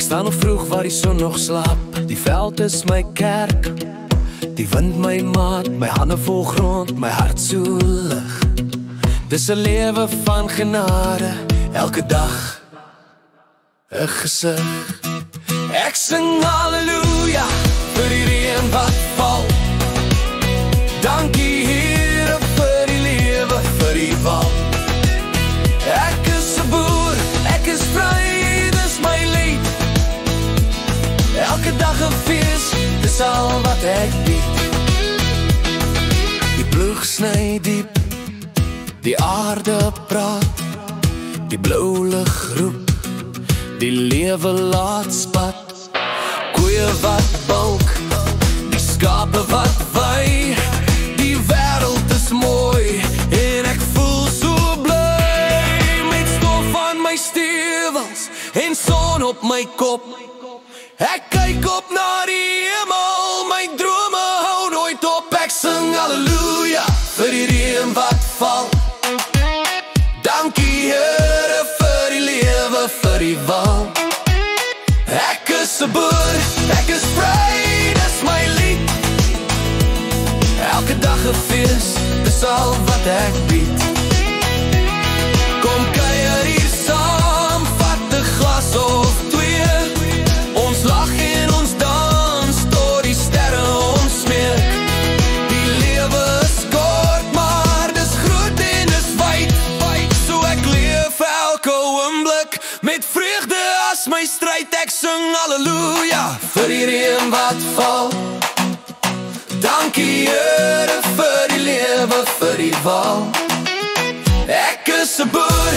staan nog vroeg waar die son nog slaap. Die veld is my kerk, die wind my maat, my hande vol grond, my hart so lig. Dis 'n lewe van genade, elke dag 'n gesig. Ek sing halleluja vir die reën wat val. Dankie Here vir die lewe, vir die val. Ek is 'n boer, ek is vry, dis my lied. Elke dag 'n fees, dis al wat ek bied. Die ploeg sny diep, die aarde praat, die blou lig roep, die lewe laat spat. Koeie wat bulk, die skape wat wei, die wêreld is mooi en ek voel so bly. Met stof aan my stewels en son op my kop, ek kyk op na die hemel, my drome hou nooit op. Ek sing halleluja vir die reën wat val. Dankie Here vir die lewe, vir die val. Ek is 'n boer, ek is vry, dis my lied. Elke dag 'n fees, dis al wat ek bied. Kom kuier hier saam, vat 'n glas of twee. Ons lag en ons dans, tot die sterre ons smeek. Die lewe is kort, maar dis groot en dis wyd. So ek leef elke oomblik met vreugde as my stryd. Ek sing halleluja vir die reën wat val. Dankie Here vir die lewe, vir die val. Ek is 'n boer,